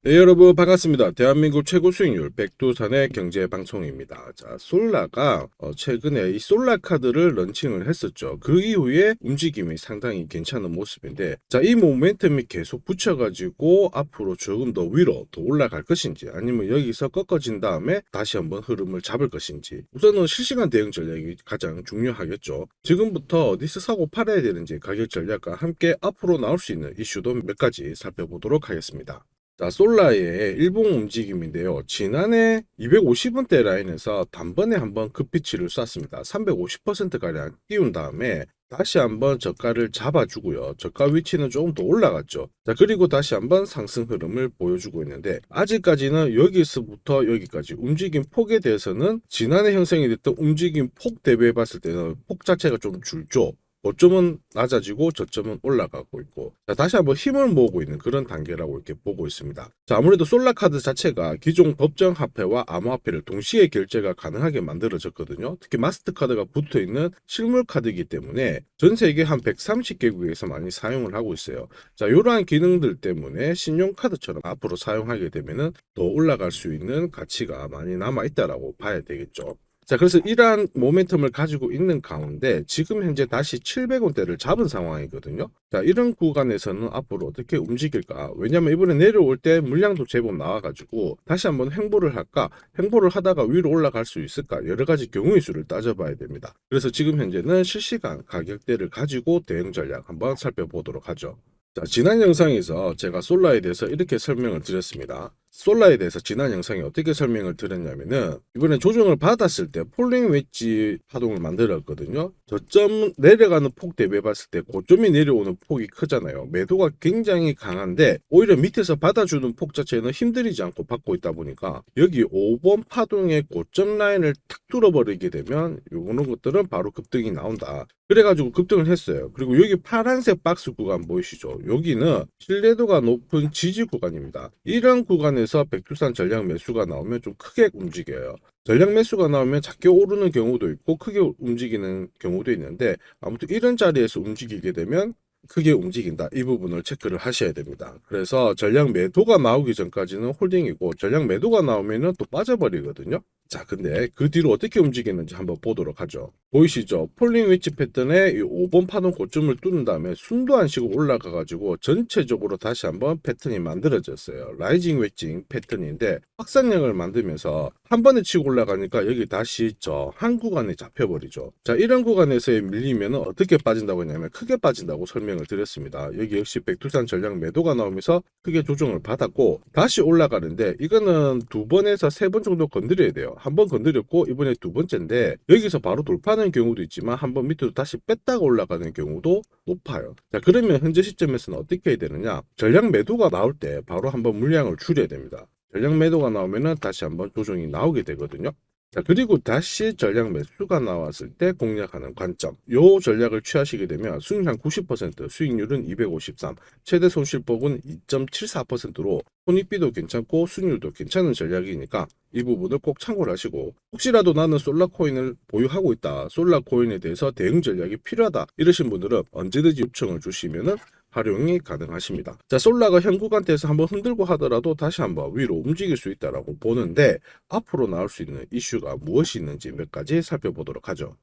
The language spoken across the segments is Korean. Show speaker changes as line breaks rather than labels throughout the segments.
네, 여러분 반갑습니다. 대한민국 최고 수익률 백두산의 경제 방송입니다. 자, 솔라가 최근에 이 솔라 카드를 런칭을 했었죠. 그 이후에 움직임이 상당히 괜찮은 모습인데, 자, 이 모멘텀이 계속 붙여가지고 앞으로 조금 더 위로 더 올라갈 것인지, 아니면 여기서 꺾어진 다음에 다시 한번 흐름을 잡을 것인지, 우선은 실시간 대응 전략이 가장 중요하겠죠. 지금부터 어디서 사고 팔아야 되는지 가격 전략과 함께 앞으로 나올 수 있는 이슈도 몇 가지 살펴보도록 하겠습니다. 자, 솔라의 일봉 움직임인데요. 지난해 250원대 라인에서 단번에 한번 급비치를 쐈습니다. 350%가량 띄운 다음에 다시 한번 저가를 잡아주고요. 저가 위치는 조금 더 올라갔죠. 자, 그리고 다시 한번 상승 흐름을 보여주고 있는데, 아직까지는 여기서부터 여기까지 움직임 폭에 대해서는 지난해 형성이 됐던 움직임 폭 대비해 봤을 때는 폭 자체가 좀 줄죠. 고점은 낮아지고 저점은 올라가고 있고, 자, 다시 한번 힘을 모으고 있는 그런 단계라고 이렇게 보고 있습니다. 자, 아무래도 솔라카드 자체가 기존 법정 화폐와 암호화폐를 동시에 결제가 가능하게 만들어졌거든요. 특히 마스터카드가 붙어있는 실물 카드이기 때문에 전 세계 한 130개국에서 많이 사용을 하고 있어요. 자, 이러한 기능들 때문에 신용카드처럼 앞으로 사용하게 되면은 더 올라갈 수 있는 가치가 많이 남아있다라고 봐야 되겠죠. 자, 그래서 이러한 모멘텀을 가지고 있는 가운데 지금 현재 다시 700원대를 잡은 상황이거든요. 자, 이런 구간에서는 앞으로 어떻게 움직일까? 왜냐면 이번에 내려올 때 물량도 제법 나와가지고 다시 한번 횡보를 할까? 횡보를 하다가 위로 올라갈 수 있을까? 여러 가지 경우의 수를 따져봐야 됩니다. 그래서 지금 현재는 실시간 가격대를 가지고 대응 전략 한번 살펴보도록 하죠. 자, 지난 영상에서 제가 솔라에 대해서 이렇게 설명을 드렸습니다. 솔라에 대해서 지난 영상에 어떻게 설명을 드렸냐면은, 이번에 조정을 받았을 때 폴링 웨지 파동을 만들었거든요. 저점 내려가는 폭 대비해 봤을 때 고점이 내려오는 폭이 크잖아요. 매도가 굉장히 강한데 오히려 밑에서 받아주는 폭 자체는 힘들이지 않고 받고 있다 보니까 여기 5번 파동의 고점 라인을 탁 뚫어버리게 되면 요런 것들은 바로 급등이 나온다. 그래가지고 급등을 했어요. 그리고 여기 파란색 박스 구간 보이시죠? 여기는 신뢰도가 높은 지지 구간입니다. 이런 구간에서 백두산 전략 매수가 나오면 좀 크게 움직여요. 전략 매수가 나오면 작게 오르는 경우도 있고 크게 움직이는 경우도 있는데, 아무튼 이런 자리에서 움직이게 되면 크게 움직인다. 이 부분을 체크를 하셔야 됩니다. 그래서 전략 매도가 나오기 전까지는 홀딩이고, 전략 매도가 나오면은 또 빠져버리거든요. 자, 근데 그 뒤로 어떻게 움직이는지 한번 보도록 하죠. 보이시죠? 폴링 웨지 패턴에 이 5번 파동 고점을 뚫은 다음에 숨도 안 쉬고 올라가 가지고 전체적으로 다시 한번 패턴이 만들어졌어요. 라이징 웨지 패턴인데 확산력을 만들면서 한 번에 치고 올라가니까 여기 다시 저 한 구간에 잡혀버리죠. 자, 이런 구간에서의 밀리면 어떻게 빠진다고 했냐면 크게 빠진다고 설명을 드렸습니다. 여기 역시 백두산 전략 매도가 나오면서 크게 조정을 받았고 다시 올라가는데, 이거는 두 번에서 세 번 정도 건드려야 돼요. 한 번 건드렸고 이번에 두 번째인데, 여기서 바로 돌파하는 경우도 있지만 한 번 밑으로 다시 뺐다가 올라가는 경우도 높아요. 자, 그러면 현재 시점에서는 어떻게 해야 되느냐? 전략 매도가 나올 때 바로 한번 물량을 줄여야 됩니다. 전략 매도가 나오면은 다시 한번 조정이 나오게 되거든요. 자, 그리고 다시 전략 매수가 나왔을 때 공략하는 관점, 요 전략을 취하시게 되면 수익률 한 90%, 수익률은 253, 최대 손실폭은 2.74%로 손익비도 괜찮고 수익률도 괜찮은 전략이니까 이 부분을 꼭 참고를 하시고, 혹시라도 나는 솔라코인을 보유하고 있다, 솔라코인에 대해서 대응 전략이 필요하다 이러신 분들은 언제든지 요청을 주시면은 활용이 가능하십니다. 자, 솔라가 현 구간대에서 한번 흔들고 하더라도 다시 한번 위로 움직일 수 있다라고 보는데, 앞으로 나올 수 있는 이슈가 무엇이 있는지 몇 가지 살펴보도록 하죠.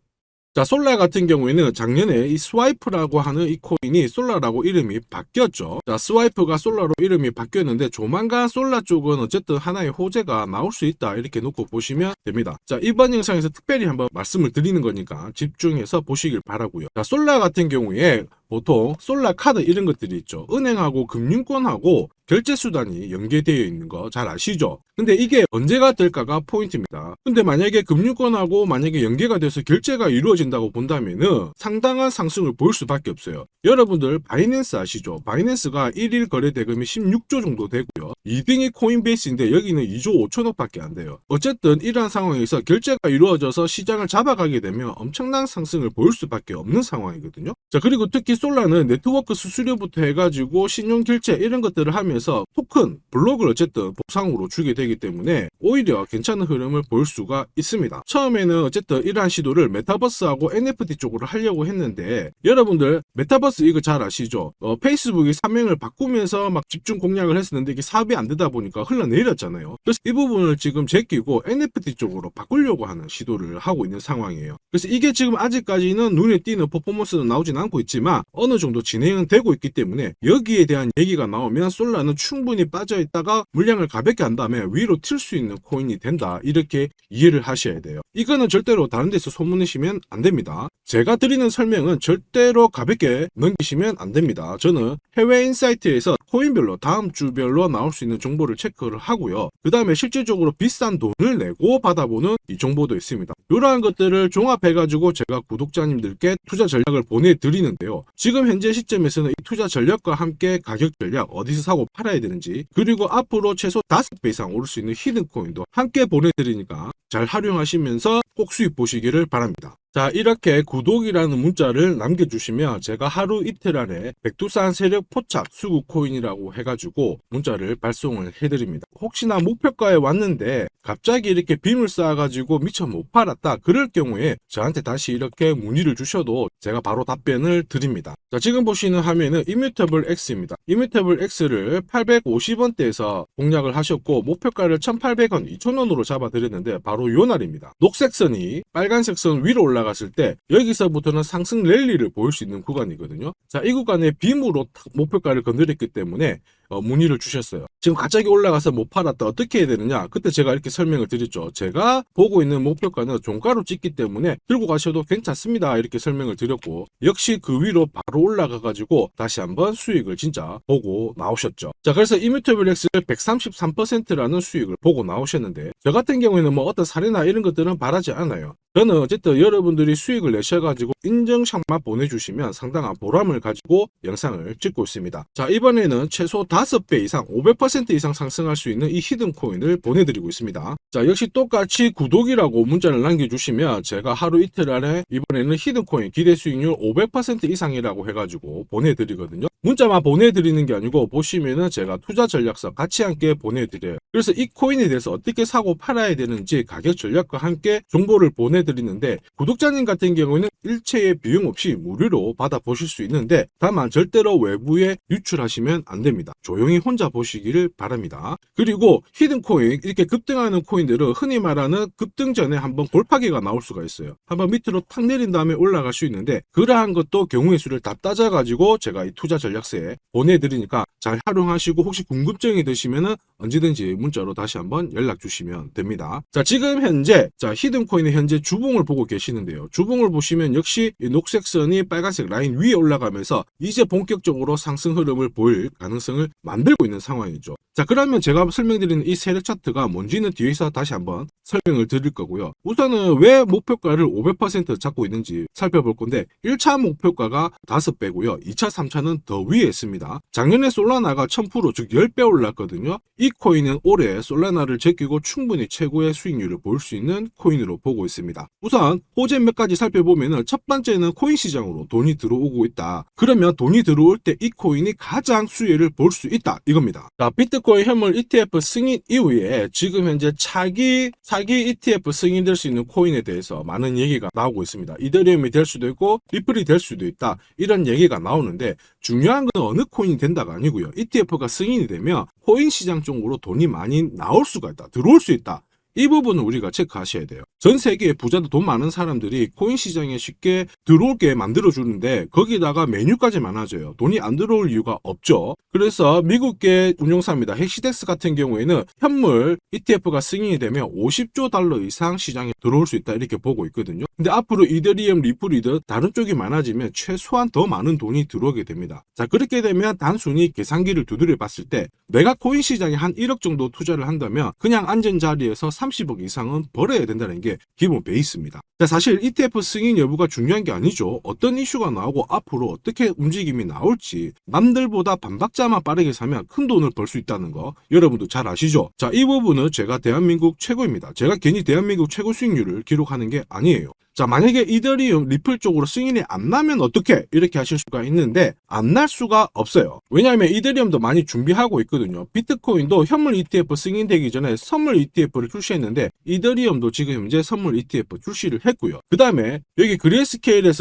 자, 솔라 같은 경우에는 작년에 이 스와이프라고 하는 이 코인이 솔라라고 이름이 바뀌었죠. 자, 스와이프가 솔라로 이름이 바뀌었는데 조만간 솔라 쪽은 어쨌든 하나의 호재가 나올 수 있다 이렇게 놓고 보시면 됩니다. 자, 이번 영상에서 특별히 한번 말씀을 드리는 거니까 집중해서 보시길 바라고요. 자, 솔라 같은 경우에 보통 솔라 카드 이런 것들이 있죠. 은행하고 금융권하고 결제 수단이 연계되어 있는 거 잘 아시죠? 근데 이게 언제가 될까가 포인트입니다. 근데 만약에 금융권하고 만약에 연계가 돼서 결제가 이루어진다고 본다면은 상당한 상승을 보일 수밖에 없어요. 여러분들 바이낸스 아시죠? 바이낸스가 1일 거래 대금이 16조 정도 되고요. 2등이 코인베이스인데 여기는 2조 5천억 밖에 안 돼요. 어쨌든 이러한 상황에서 결제가 이루어져서 시장을 잡아가게 되면 엄청난 상승을 보일 수밖에 없는 상황이거든요. 자, 그리고 특히 솔라는 네트워크 수수료부터 해가지고 신용결제 이런 것들을 하면서 토큰, 블록을 어쨌든 보상으로 주게 되기 때문에 오히려 괜찮은 흐름을 보일 수가 있습니다. 처음에는 어쨌든 이러한 시도를 메타버스하고 NFT 쪽으로 하려고 했는데 여러분들 메타버스 이거 잘 아시죠? 페이스북이 사명을 바꾸면서 막 집중 공략을 했었는데 이게 사업이 안 되다 보니까 흘러내렸잖아요. 그래서 이 부분을 지금 제끼고 NFT 쪽으로 바꾸려고 하는 시도를 하고 있는 상황이에요. 그래서 이게 지금 아직까지는 눈에 띄는 퍼포먼스는 나오진 않고 있지만 어느 정도 진행은 되고 있기 때문에 여기에 대한 얘기가 나오면 솔라는 충분히 빠져있다가 물량을 가볍게 한 다음에 위로 튈 수 있는 코인이 된다, 이렇게 이해를 하셔야 돼요. 이거는 절대로 다른 데서 소문내시면 안 됩니다. 제가 드리는 설명은 절대로 가볍게 넘기시면 안 됩니다. 저는 해외인사이트에서 코인별로 다음 주별로 나올 수 있는 정보를 체크를 하고요. 그 다음에 실질적으로 비싼 돈을 내고 받아보는 이 정보도 있습니다. 이러한 것들을 종합해가지고 제가 구독자님들께 투자 전략을 보내드리는데요. 지금 현재 시점에서는 이 투자 전략과 함께 가격 전략, 어디서 사고 팔아야 되는지, 그리고 앞으로 최소 5배 이상 오를 수 있는 히든코인도 함께 보내드리니까 잘 활용하시면서 꼭 수익 보시기를 바랍니다. 자, 이렇게 구독이라는 문자를 남겨주시면 제가 하루 이틀 안에 백두산 세력 포착 수급 코인이라고 해가지고 문자를 발송을 해드립니다. 혹시나 목표가에 왔는데 갑자기 이렇게 빔을 쌓아가지고 미처 못 팔았다, 그럴 경우에 저한테 다시 이렇게 문의를 주셔도 제가 바로 답변을 드립니다. 자, 지금 보시는 화면은 이뮤터블 X입니다. 이뮤터블 X를 850원대에서 공략을 하셨고 목표가를 1,800원, 2,000원으로 잡아드렸는데 바로 요 날입니다. 녹색 선이 빨간색 선 위로 올라갔을 때 여기서부터는 상승 랠리를 보일 수 있는 구간이거든요. 자, 이 구간에 빔으로 목표가를 건드렸기 때문에 문의를 주셨어요. 지금 갑자기 올라가서 못 팔았다, 어떻게 해야 되느냐? 그때 제가 이렇게 설명을 드렸죠. 제가 보고 있는 목표가는 종가로 찍기 때문에 들고 가셔도 괜찮습니다, 이렇게 설명을 드렸고, 역시 그 위로 바로 올라가 가지고 다시 한번 수익을 진짜 보고 나오셨죠. 자, 그래서 이뮤터블 X를 133%라는 수익을 보고 나오셨는데 저 같은 경우에는 뭐 어떤 사례나 이런 것들은 바라지 않아요. 저는 어쨌든 여러분들이 수익을 내셔가지고 인증샷만 보내주시면 상당한 보람을 가지고 영상을 찍고 있습니다. 자, 이번에는 최소 5배 이상 500% 이상 상승할 수 있는 이 히든코인을 보내드리고 있습니다. 자, 역시 똑같이 구독이라고 문자를 남겨주시면 제가 하루 이틀 안에 이번에는 히든코인 기대 수익률 500% 이상이라고 해가지고 보내드리거든요. 문자만 보내드리는 게 아니고 보시면은 제가 투자 전략서 같이 함께 보내드려요. 그래서 이 코인에 대해서 어떻게 사고 팔아야 되는지 가격 전략과 함께 정보를 보내드리는데 구독자님 같은 경우는 일체의 비용 없이 무료로 받아보실 수 있는데 다만 절대로 외부에 유출하시면 안 됩니다. 조용히 혼자 보시기를 바랍니다. 그리고 히든코인, 이렇게 급등하는 코인들은 흔히 말하는 급등 전에 한번 골파기가 나올 수가 있어요. 한번 밑으로 탁 내린 다음에 올라갈 수 있는데 그러한 것도 경우의 수를 다 따져가지고 제가 이 투자 전략서에 보내드리니까 잘 활용하시고 혹시 궁금증이 드시면은 언제든지 문자로 다시 한번 연락 주시면 됩니다. 자, 지금 현재 히든코인의 현재 주봉을 보고 계시는데요. 주봉을 보시면 역시 이 녹색 선이 빨간색 라인 위에 올라가면서 이제 본격적으로 상승 흐름을 보일 가능성을 만들고 있는 상황이죠. 자, 그러면 제가 설명드리는 이 세력 차트가 뭔지는 뒤에서 다시 한번 설명을 드릴 거고요. 우선은 왜 목표가를 500% 잡고 있는지 살펴볼 건데 1차 목표가가 5배고요. 2차, 3차는 더 위에 있습니다. 작년에 솔라나가 1000%, 즉 10배 올랐거든요. 이 코인은 올해 솔라나를 제끼고 충분히 최고의 수익률을 볼 수 있는 코인으로 보고 있습니다. 우선 호재 몇 가지 살펴보면 첫 번째는 코인 시장으로 돈이 들어오고 있다. 그러면 돈이 들어올 때 이 코인이 가장 수혜를 볼 수 있다, 이겁니다. 자, 비트코인 현물 ETF 승인 이후에 지금 현재 사기 ETF 승인될 수 있는 코인에 대해서 많은 얘기가 나오고 있습니다. 이더리움이 될 수도 있고 리플이 될 수도 있다, 이런 얘기가 나오는데 중요한 건 어느 코인이 된다가 아니고요. ETF가 승인이 되면 코인 시장 쪽으로 돈이 많이 나올 수가 있다, 들어올 수 있다. 이 부분은 우리가 체크하셔야 돼요. 전 세계의 부자도 돈 많은 사람들이 코인 시장에 쉽게 들어오게 만들어주는데 거기다가 메뉴까지 많아져요. 돈이 안 들어올 이유가 없죠. 그래서 미국계 운용사입니다. 헥시덱스 같은 경우에는 현물 ETF가 승인이 되면 50조 달러 이상 시장에 들어올 수 있다, 이렇게 보고 있거든요. 근데 앞으로 이더리움, 리플이든 다른 쪽이 많아지면 최소한 더 많은 돈이 들어오게 됩니다. 자, 그렇게 되면 단순히 계산기를 두드려 봤을 때 내가 코인 시장에 한 1억 정도 투자를 한다면 그냥 앉은 자리에서 30억 이상은 벌어야 된다는 게 기본 베이스입니다. 자, 사실 ETF 승인 여부가 중요한 게 아니죠. 어떤 이슈가 나오고 앞으로 어떻게 움직임이 나올지 남들보다 반박자만 빠르게 사면 큰 돈을 벌 수 있다는 거 여러분도 잘 아시죠? 자, 이 부분은 제가 대한민국 최고입니다. 제가 괜히 대한민국 최고 수익률을 기록하는 게 아니에요. 자, 만약에 이더리움, 리플 쪽으로 승인이 안 나면 어떻게? 이렇게 하실 수가 있는데 안 날 수가 없어요. 왜냐하면 이더리움도 많이 준비하고 있거든요. 비트코인도 현물 ETF 승인되기 전에 선물 ETF를 출시했는데 이더리움도 지금 현재 선물 ETF 출시를 했고요. 그 다음에 여기 그레이스케일이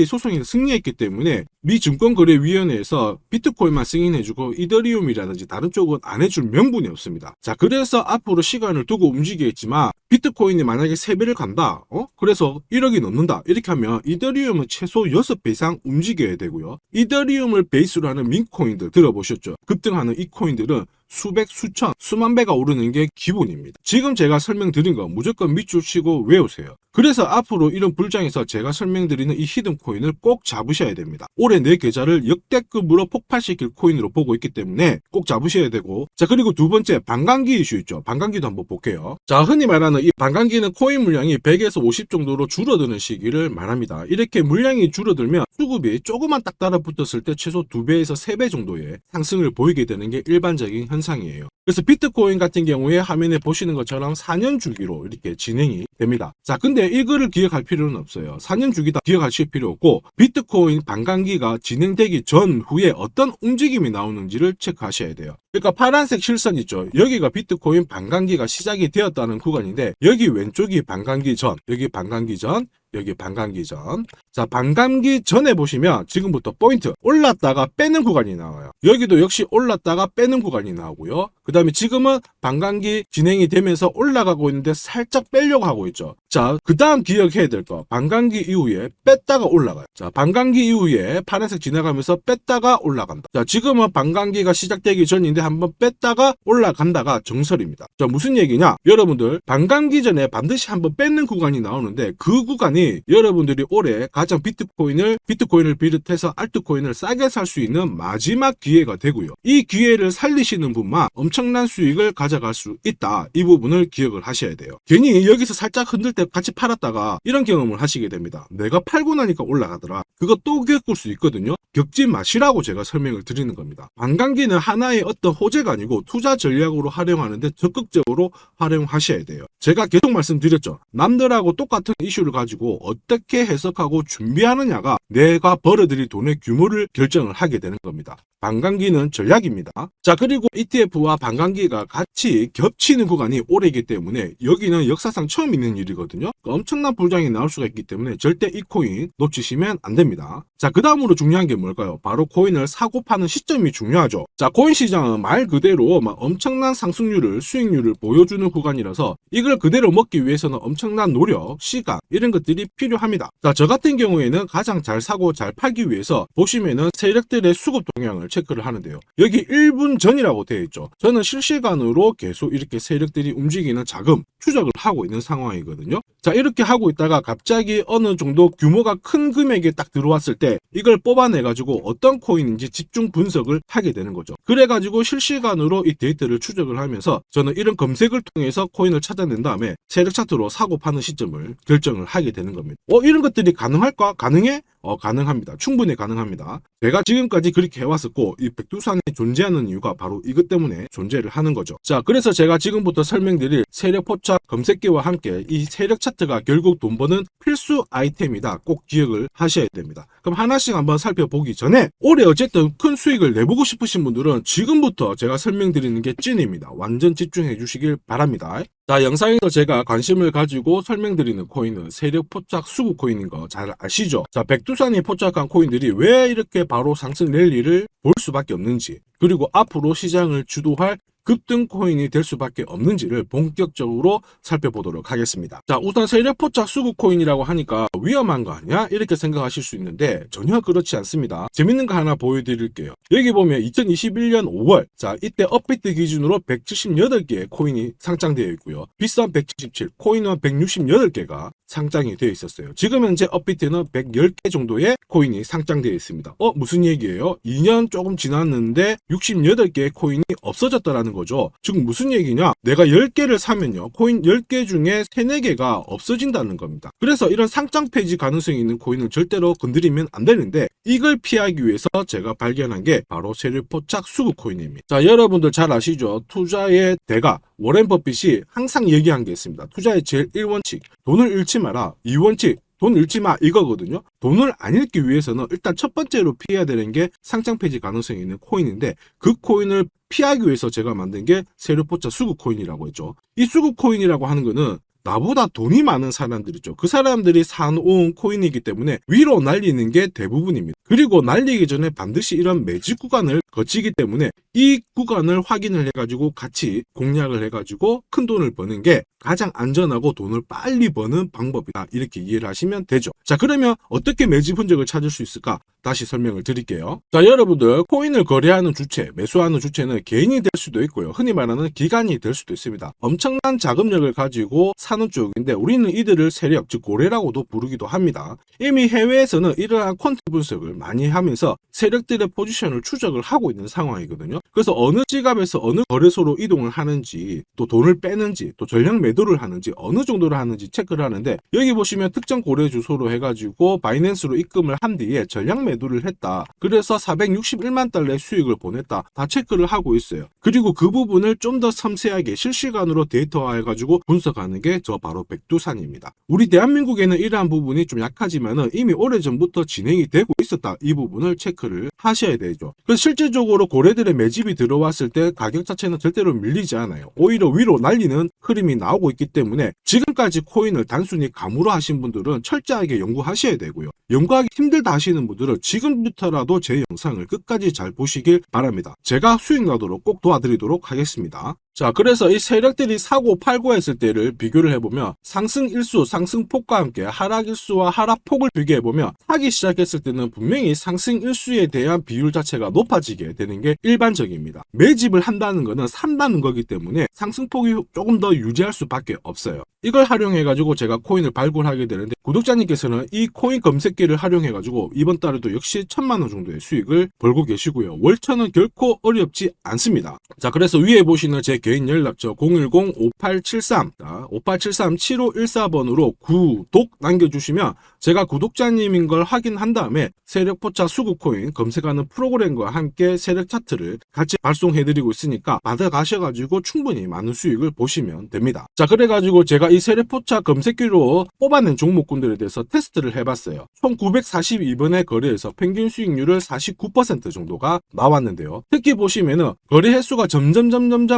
소송에서 승리했기 때문에 미 증권거래위원회에서 비트코인만 승인해주고 이더리움이라든지 다른 쪽은 안 해줄 명분이 없습니다. 자, 그래서 앞으로 시간을 두고 움직이겠지만 비트코인이 만약에 3배를 간다. 그래서 1억이 넘는다. 이렇게 하면 이더리움은 최소 6배 이상 움직여야 되고요. 이더리움을 베이스로 하는 민코인들 들어보셨죠? 급등하는 이 코인들은 수백, 수천, 수만 배가 오르는 게 기본입니다. 지금 제가 설명드린 거 무조건 밑줄 치고 외우세요. 그래서 앞으로 이런 불장에서 제가 설명드리는 이 히든코인을 꼭 잡으셔야 됩니다. 올해 내 계좌를 역대급으로 폭발시킬 코인으로 보고 있기 때문에 꼭 잡으셔야 되고, 자, 그리고 두 번째 반감기 이슈 있죠. 반감기도 한번 볼게요. 자, 흔히 말하는 이 반감기는 코인 물량이 100에서 50 정도로 줄어드는 시기를 말합니다. 이렇게 물량이 줄어들면 수급이 조금만 딱 달라붙었을 때 최소 2배에서 3배 정도의 상승을 보이게 되는 게 일반적인 현상이에요. 그래서 비트코인 같은 경우에 화면에 보시는 것처럼 4년 주기로 이렇게 진행이 됩니다. 자, 근데 이거를 기억할 필요는 없어요. 4년 주기다 기억하실 필요 없고 비트코인 반감기가 진행되기 전후에 어떤 움직임이 나오는지를 체크하셔야 돼요. 그러니까 파란색 실선 있죠. 여기가 비트코인 반감기가 시작이 되었다는 구간인데 여기 왼쪽이 반감기 전, 여기 반감기 전, 여기 반감기 전. 자, 반감기 전에 보시면 지금부터 포인트 올랐다가 빼는 구간이 나와요. 여기도 역시 올랐다가 빼는 구간이 나오고요. 그 다음에 지금은 반감기 진행이 되면서 올라가고 있는데 살짝 빼려고 하고 있죠. 자, 그 다음 기억해야 될 거, 반감기 이후에 뺐다가 올라가요. 자, 반감기 이후에 파란색 지나가면서 뺐다가 올라간다. 자, 지금은 반감기가 시작되기 전인데 한번 뺐다가 올라간다가 정설입니다. 자, 무슨 얘기냐? 여러분들 반감기 전에 반드시 한번 뺏는 구간이 나오는데 그 구간이 여러분들이 올해 가장 비트코인을 비롯해서 알트코인을 싸게 살 수 있는 마지막 기회가 되고요. 이 기회를 살리시는 분만 엄청난 수익을 가져갈 수 있다. 이 부분을 기억을 하셔야 돼요. 괜히 여기서 살짝 흔들 때 같이 팔았다가 이런 경험을 하시게 됩니다. 내가 팔고 나니까 올라가더라. 그거 또 겪을 수 있거든요. 겪지 마시라고 제가 설명을 드리는 겁니다. 반감기는 하나의 어떤 호재가 아니고 투자 전략으로 활용하는데 적극적으로 활용하셔야 돼요. 제가 계속 말씀드렸죠. 남들하고 똑같은 이슈를 가지고 어떻게 해석하고 준비하느냐가 내가 벌어들일 돈의 규모를 결정을 하게 되는 겁니다. 반감기는 전략입니다. 자, 그리고 ETF와 반감기가 같이 겹치는 구간이 올해이기 때문에 여기는 역사상 처음 있는 일이거든요. 엄청난 불장이 나올 수가 있기 때문에 절대 이 코인 놓치시면 안 됩니다. 자, 그 다음으로 중요한 게 뭘까요? 바로 코인을 사고 파는 시점이 중요하죠. 자, 코인 시장은 말 그대로 엄청난 상승률을, 수익률을 보여주는 구간이라서 이걸 그대로 먹기 위해서는 엄청난 노력, 시간 이런 것들이 필요합니다. 자, 저 같은 경우에는 가장 잘 사고 잘 팔기 위해서 보시면은 세력들의 수급 동향을 체크를 하는데요. 여기 1분 전이라고 되어 있죠. 저는 실시간으로 계속 이렇게 세력들이 움직이는 자금 추적을 하고 있는 상황이거든요. 자, 이렇게 하고 있다가 갑자기 어느 정도 규모가 큰 금액이 딱 들어왔을 때 이걸 뽑아내가지고 어떤 코인인지 집중 분석을 하게 되는 거죠. 그래가지고 실시간으로 이 데이터를 추적을 하면서 저는 이런 검색을 통해서 코인을 찾아낸 다음에 세력 차트로 사고 파는 시점을 결정을 하게 되는 겁니다. 이런 것들이 가능할까? 가능해? 가능합니다. 충분히 가능합니다. 제가 지금까지 그렇게 해왔었고 이 백두산이 존재하는 이유가 바로 이것 때문에 존재를 하는 거죠. 자, 그래서 제가 지금부터 설명드릴 세력 포착 검색기와 함께 이 세력 차트가 결국 돈 버는 필수 아이템이다. 꼭 기억을 하셔야 됩니다. 그럼 하나씩 한번 살펴보기 전에 올해 어쨌든 큰 수익을 내보고 싶으신 분들은 지금부터 제가 설명드리는 게 찐입니다. 완전 집중해 주시길 바랍니다. 자, 영상에서 제가 관심을 가지고 설명드리는 코인은 세력 포착 수구 코인인 거 잘 아시죠? 자, 백두산이 포착한 코인들이 왜 이렇게 바로 상승 랠리를 볼 수밖에 없는지, 그리고 앞으로 시장을 주도할 급등 코인이 될 수밖에 없는지를 본격적으로 살펴보도록 하겠습니다. 자, 우선 세력 포착 수구 코인이라고 하니까 위험한 거 아니야? 이렇게 생각하실 수 있는데 전혀 그렇지 않습니다. 재밌는 거 하나 보여드릴게요. 여기 보면 2021년 5월, 자, 이때 업비트 기준으로 178개의 코인이 상장되어 있고요. 비싼 177, 코인은 168개가 상장이 되어 있었어요. 지금 현재 업비트는 110개 정도의 코인이 상장되어 있습니다. 무슨 얘기예요? 2년 조금 지났는데 68개의 코인이 없어졌다라는 거죠. 지금 무슨 얘기냐? 내가 10개를 사면요, 코인 10개 중에 3, 4개가 없어진다는 겁니다. 그래서 이런 상장 폐지 가능성이 있는 코인은 절대로 건드리면 안 되는데 이걸 피하기 위해서 제가 발견한 게 바로 세력 포착 수급 코인입니다. 자, 여러분들 잘 아시죠? 투자의 대가, 워렌 버핏이 항상 얘기한 게 있습니다. 투자의 제일 1원칙, 돈을 잃지 마라. 2원칙, 돈 잃지 마 이거거든요. 돈을 안 잃기 위해서는 일단 첫 번째로 피해야 되는 게 상장 폐지 가능성이 있는 코인인데, 그 코인을 피하기 위해서 제가 만든 게 세력포차 수급 코인이라고 했죠. 이 수급 코인이라고 하는 거는 나보다 돈이 많은 사람들이죠. 그 사람들이 사놓은 코인이기 때문에 위로 날리는 게 대부분입니다. 그리고 날리기 전에 반드시 이런 매집 구간을 거치기 때문에 이 구간을 확인을 해가지고 같이 공략을 해가지고 큰 돈을 버는 게 가장 안전하고 돈을 빨리 버는 방법이다. 이렇게 이해를 하시면 되죠. 자, 그러면 어떻게 매집 흔적을 찾을 수 있을까? 다시 설명을 드릴게요. 자, 여러분들 코인을 거래하는 주체, 매수하는 주체는 개인이 될 수도 있고요. 흔히 말하는 기관이 될 수도 있습니다. 엄청난 자금력을 가지고 사는 쪽인데 우리는 이들을 세력, 즉 고래라고도 부르기도 합니다. 이미 해외에서는 이러한 퀀트 분석을 많이 하면서 세력들의 포지션을 추적을 하고 있는 상황이거든요. 그래서 어느 지갑에서 어느 거래소로 이동을 하는지, 또 돈을 빼는지, 또 전량 매도를 하는지, 어느 정도를 하는지 체크를 하는데, 여기 보시면 특정 고래 주소로 해가지고 바이낸스로 입금을 한 뒤에 전량 매도를 했다. 그래서 461만 달러의 수익을 보냈다. 다 체크를 하고 있어요. 그리고 그 부분을 좀 더 섬세하게 실시간으로 데이터화해가지고 분석하는 게 저 바로 백두산입니다. 우리 대한민국에는 이러한 부분이 좀 약하지만은 이미 오래전부터 진행이 되고 있었다. 이 부분을 체크를 하셔야 되죠. 그래서 실질적으로 고래들의 매집이 들어왔을 때 가격 자체는 절대로 밀리지 않아요. 오히려 위로 날리는 흐름이 나오고 있기 때문에 지금까지 코인을 단순히 감으로 하신 분들은 철저하게 연구하셔야 되고요. 연구하기 힘들다 하시는 분들은 지금부터라도 제 영상을 끝까지 잘 보시길 바랍니다. 제가 수익 나도록 꼭 도와드리도록 하겠습니다. 자, 그래서 이 세력들이 사고 팔고 했을 때를 비교를 해보면 상승 일수, 상승폭과 함께 하락 일수와 하락폭을 비교해보면 사기 시작했을 때는 분명히 상승 일수에 대한 비율 자체가 높아지게 되는 게 일반적입니다. 매집을 한다는 거는 산다는 거기 때문에 상승폭이 조금 더 유지할 수밖에 없어요. 이걸 활용해가지고 제가 코인을 발굴하게 되는데, 구독자님께서는 이 코인 검색기를 활용해가지고 이번 달에도 역시 1000만원 정도의 수익을 벌고 계시고요. 월천은 결코 어렵지 않습니다. 자, 그래서 위에 보시는 제 개인 연락처 010-5873 5873-7514번으로 구독 남겨주시면 제가 구독자님인 걸 확인한 다음에 세력포차 수급코인 검색하는 프로그램과 함께 세력 차트를 같이 발송해드리고 있으니까 받아가셔가지고 충분히 많은 수익을 보시면 됩니다. 자, 그래가지고 제가 이 세력포차 검색기로 뽑아낸 종목군들에 대해서 테스트를 해봤어요. 총 942번의 거래에서 평균 수익률을 49% 정도가 나왔는데요. 특히 보시면은 거래 횟수가 점점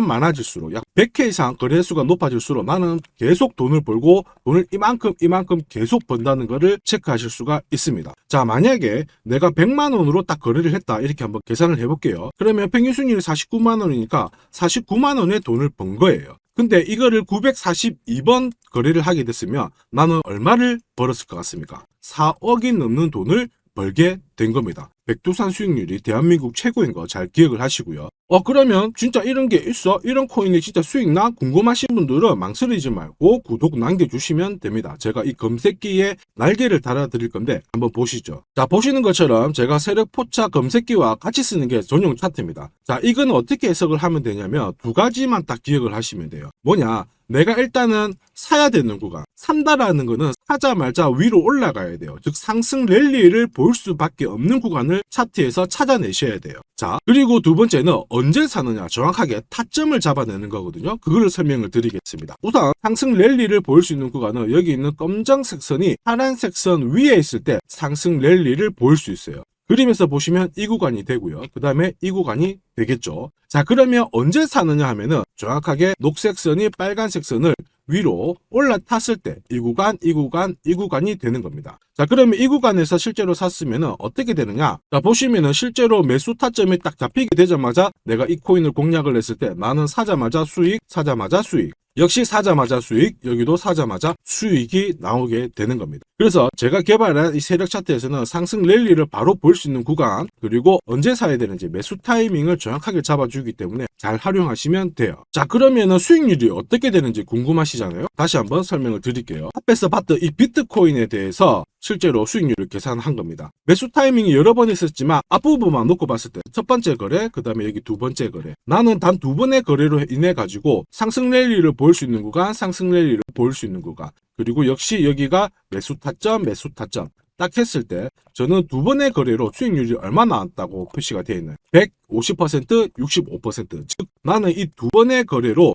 많아질수록 약 100회 이상 거래 횟수가 높아질수록 나는 계속 돈을 벌고 돈을 이만큼 계속 번다는 거를 체크하실 수가 있습니다. 자, 만약에 내가 100만 원으로 딱 거래를 했다, 이렇게 한번 계산을 해볼게요. 그러면 평균 수익률이 49만 원이니까 49만 원의 돈을 번 거예요. 근데 이거를 942번 거래를 하게 됐으면 나는 얼마를 벌었을 것 같습니까? 4억이 넘는 돈을 벌게 된 겁니다. 백두산 수익률이 대한민국 최고인 거 잘 기억을 하시고요. 그러면 진짜 이런 게 있어? 이런 코인이 진짜 수익 나? 궁금하신 분들은 망설이지 말고 구독 남겨주시면 됩니다. 제가 이 검색기에 날개를 달아드릴 건데 한번 보시죠. 자, 보시는 것처럼 제가 세력포차 검색기와 같이 쓰는 게 전용 차트입니다. 자, 이건 어떻게 해석을 하면 되냐면 두 가지만 딱 기억을 하시면 돼요. 뭐냐? 내가 일단은 사야 되는 구간, 산다라는 거는 사자마자 위로 올라가야 돼요. 즉 상승 랠리를 볼 수밖에 없는 구간을 차트에서 찾아내셔야 돼요. 자, 그리고 두 번째는 언제 사느냐, 정확하게 타점을 잡아내는 거거든요. 그걸 설명을 드리겠습니다. 우선 상승 랠리를 볼 수 있는 구간은 여기 있는 검정색 선이 파란색 선 위에 있을 때 상승 랠리를 볼 수 있어요. 그림에서 보시면 이 구간이 되고요. 그 다음에 이 구간이 되겠죠. 자, 그러면 언제 사느냐 하면은 정확하게 녹색 선이 빨간색 선을 위로 올라탔을 때 이 구간이 되는 겁니다. 자, 그러면 이 구간에서 실제로 샀으면은 어떻게 되느냐? 자, 보시면은 실제로 매수 타점이 딱 잡히게 되자마자 내가 이 코인을 공략을 했을 때 나는 사자마자 수익, 사자마자 수익. 역시 사자마자 수익, 여기도 사자마자 수익이 나오게 되는 겁니다. 그래서 제가 개발한 이 세력 차트에서는 상승 랠리를 바로 볼 수 있는 구간, 그리고 언제 사야 되는지 매수 타이밍을 정확하게 잡아주기 때문에 잘 활용하시면 돼요. 자, 그러면은 수익률이 어떻게 되는지 궁금하시잖아요. 다시 한번 설명을 드릴게요. 앞에서 봤던 이 비트코인에 대해서 실제로 수익률을 계산한 겁니다. 매수 타이밍이 여러 번 있었지만 앞부분만 놓고 봤을 때 첫 번째 거래, 그 다음에 여기 두 번째 거래, 나는 단 두 번의 거래로 인해 가지고 상승 랠리를 볼 수 있는 구간, 상승 랠리를 볼 수 있는 구간, 그리고 역시 여기가 매수 타점 딱 했을 때 저는 두 번의 거래로 수익률이 얼마 나왔다고 표시가 되어 있나요? 50%, 65%. 즉 나는 이 두 번의 거래로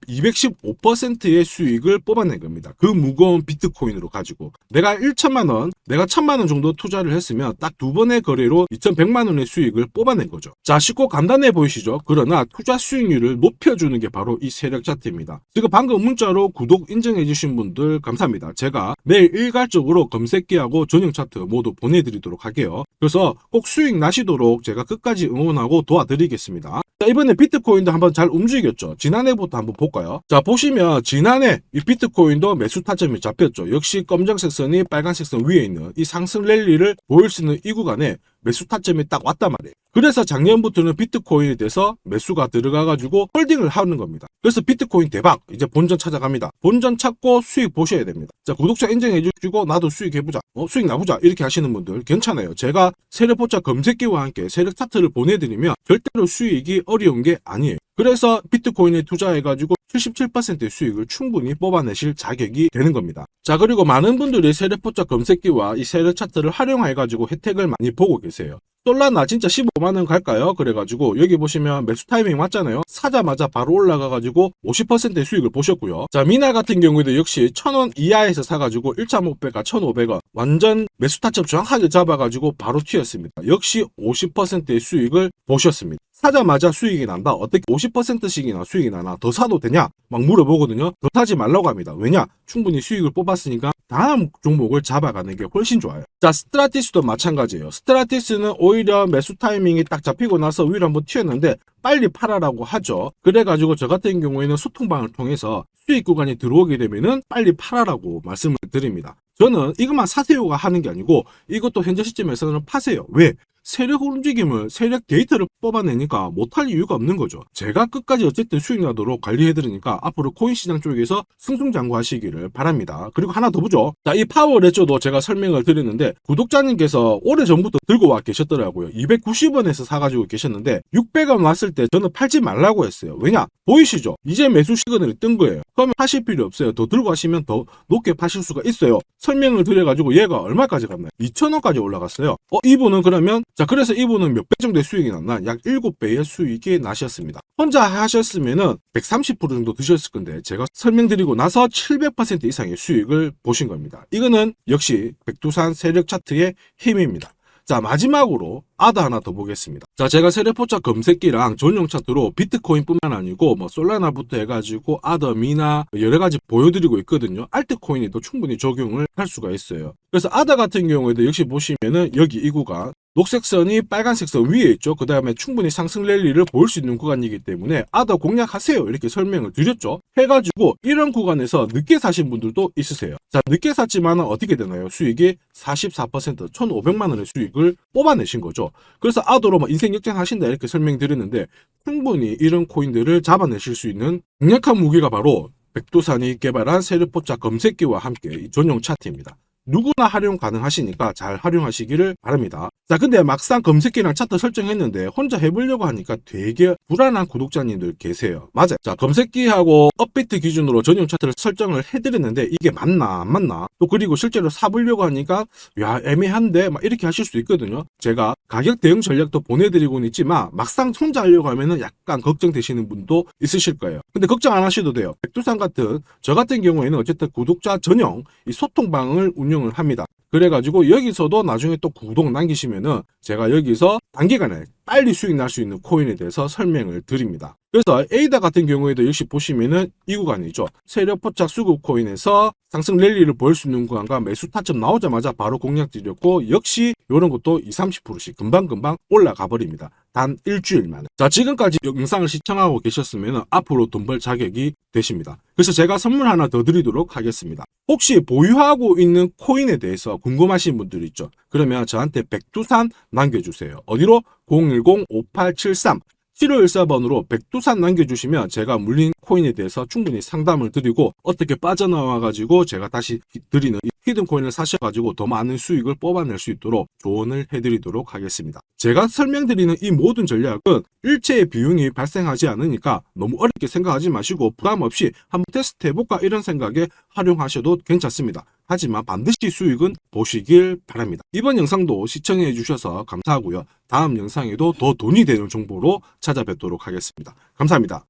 215%의 수익을 뽑아낸 겁니다. 그 무거운 비트코인으로 가지고 내가 1천만 원, 내가 1,000만 원 정도 투자를 했으면 딱 두 번의 거래로 2,100만 원의 수익을 뽑아낸 거죠. 자, 쉽고 간단해 보이시죠? 그러나 투자 수익률을 높여주는 게 바로 이 세력 차트입니다. 지금 방금 문자로 구독 인정해 주신 분들 감사합니다. 제가 내일 일괄적으로 검색기하고 전용 차트 모두 보내드리도록 할게요. 그래서 꼭 수익 나시도록 제가 끝까지 응원하고 도와드리겠습니다. 자, 이번에 비트코인도 한번 잘 움직였죠. 지난해부터 한번 볼까요? 자, 보시면 지난해 이 비트코인도 매수 타점이 잡혔죠. 역시 검정색 선이 빨간색 선 위에 있는 이 상승 랠리를 보일 수 있는 이 구간에 매수 타점이 딱 왔단 말이에요. 그래서 작년부터는 비트코인에 대해서 매수가 들어가가지고 홀딩을 하는 겁니다. 그래서 비트코인 대박, 이제 본전 찾아갑니다. 본전 찾고 수익 보셔야 됩니다. 자, 구독자 인정해 주시고 나도 수익해보자, 수익 나보자 이렇게 하시는 분들 괜찮아요. 제가 세력포차 검색기와 함께 세력 차트를 보내드리면 절대로 수익이 어려운 게 아니에요. 그래서 비트코인에 투자해가지고 77%의 수익을 충분히 뽑아내실 자격이 되는 겁니다. 자, 그리고 많은 분들이 세력포차 검색기와 이 세력 차트를 활용해가지고 혜택을 많이 보고 계세요. 솔라나 진짜 15만원 갈까요? 그래가지고 여기 보시면 매수 타이밍 맞잖아요. 사자마자 바로 올라가가지고 50%의 수익을 보셨고요. 자, 미나 같은 경우에도 역시 1,000원 이하에서 사가지고 1차 목표가 1,500원 완전 매수 타점 정확하게 잡아가지고 바로 튀었습니다. 역시 50%의 수익을 보셨습니다. 사자마자 수익이 난다. 어떻게 50%씩이나 수익이 나나? 더 사도 되냐? 막 물어보거든요. 더 사지 말라고 합니다. 왜냐? 충분히 수익을 뽑았으니까 다음 종목을 잡아가는 게 훨씬 좋아요. 자, 스트라티스도 마찬가지예요. 스트라티스는 오히려 매수 타이밍이 딱 잡히고 나서 위로 한번 튀었는데 빨리 팔아라고 하죠. 그래가지고 저 같은 경우에는 소통방을 통해서 수익 구간이 들어오게 되면은 빨리 팔아라고 말씀을 드립니다. 저는 이것만 사세요가 하는 게 아니고 이것도 현재 시점에서는 파세요. 왜? 세력 움직임을, 세력 데이터를 뽑아내니까 못할 이유가 없는 거죠. 제가 끝까지 어쨌든 수익 나도록 관리해드리니까 앞으로 코인 시장 쪽에서 승승장구하시기를 바랍니다. 그리고 하나 더 보죠. 자, 이 파워레저도 제가 설명을 드렸는데 구독자님께서 오래전부터 들고 와 계셨더라고요. 290원에서 사가지고 계셨는데 600원 왔을 때 저는 팔지 말라고 했어요. 왜냐? 보이시죠? 이제 매수 시그널이 뜬 거예요. 그러면 파실 필요 없어요. 더 들고 가시면 더 높게 파실 수가 있어요. 설명을 드려가지고 얘가 얼마까지 갔나요? 2,000원까지 올라갔어요. 이분은 그러면 자, 그래서 이분은 몇 배 정도의 수익이 났나? 약 7배의 수익이 나셨습니다. 혼자 하셨으면은 130% 정도 드셨을 건데 제가 설명드리고 나서 700% 이상의 수익을 보신 겁니다. 이거는 역시 백두산 세력 차트의 힘입니다. 자, 마지막으로 아더 하나 더 보겠습니다. 자, 제가 세력포차 검색기랑 전용 차트로 비트코인뿐만 아니고 뭐 솔라나부터 해가지고 아더, 미나 여러 가지 보여드리고 있거든요. 알트코인에도 충분히 적용을 할 수가 있어요. 그래서 아더 같은 경우에도 역시 보시면은 여기 이 구간 녹색 선이 빨간색 선 위에 있죠. 그 다음에 충분히 상승 랠리를 보일 수 있는 구간이기 때문에 아더 공략하세요 이렇게 설명을 드렸죠. 해가지고 이런 구간에서 늦게 사신 분들도 있으세요. 자, 늦게 샀지만 어떻게 되나요? 수익이 44% 1,500만 원의 수익을 뽑아내신 거죠. 그래서 아더로 뭐 인생 역전하신다 이렇게 설명드렸는데 충분히 이런 코인들을 잡아내실 수 있는 강력한 무기가 바로 백두산이 개발한 세력포차 검색기와 함께 이 전용 차트입니다. 누구나 활용 가능하시니까 잘 활용하시기를 바랍니다. 자, 근데 막상 검색기랑 차트 설정했는데 혼자 해보려고 하니까 되게 불안한 구독자님들 계세요. 맞아요. 자, 검색기하고 업비트 기준으로 전용 차트를 설정을 해드렸는데 이게 맞나 안 맞나? 또 그리고 실제로 사보려고 하니까 야, 애매한데 막 이렇게 하실 수 있거든요. 제가 가격 대응 전략도 보내드리고는 있지만 막상 혼자 하려고 하면은 약간 걱정되시는 분도 있으실 거예요. 근데 걱정 안 하셔도 돼요. 백두산 같은 저 같은 경우에는 어쨌든 구독자 전용 이 소통방을 운영을 합니다. 그래가지고 여기서도 나중에 또 구독 남기시면은 제가 여기서 단기간에 빨리 수익 날 수 있는 코인에 대해서 설명을 드립니다. 그래서 에이다 같은 경우에도 역시 보시면은 이 구간이죠. 세력포착 수급 코인에서 상승 랠리를 보일 수 있는 구간과 매수 타점 나오자마자 바로 공략 드렸고 역시 이런 것도 20-30%씩 금방금방 올라가 버립니다. 단 일주일 만에. 자, 지금까지 영상을 시청하고 계셨으면 앞으로 돈 벌 자격이 되십니다. 그래서 제가 선물 하나 더 드리도록 하겠습니다. 혹시 보유하고 있는 코인에 대해서 궁금하신 분들 있죠? 그러면 저한테 백두산 남겨주세요. 어디로? 010-5873 7514번으로 백두산 남겨주시면 제가 물린 코인에 대해서 충분히 상담을 드리고 어떻게 빠져나와 가지고 제가 다시 드리는 이 히든 코인을 사셔 가지고 더 많은 수익을 뽑아낼 수 있도록 조언을 해드리도록 하겠습니다. 제가 설명드리는 이 모든 전략은 일체의 비용이 발생하지 않으니까 너무 어렵게 생각하지 마시고 부담 없이 한번 테스트 해볼까 이런 생각에 활용하셔도 괜찮습니다. 하지만 반드시 수익은 보시길 바랍니다. 이번 영상도 시청해 주셔서 감사하고요. 다음 영상에도 더 돈이 되는 정보로 찾아뵙도록 하겠습니다. 감사합니다.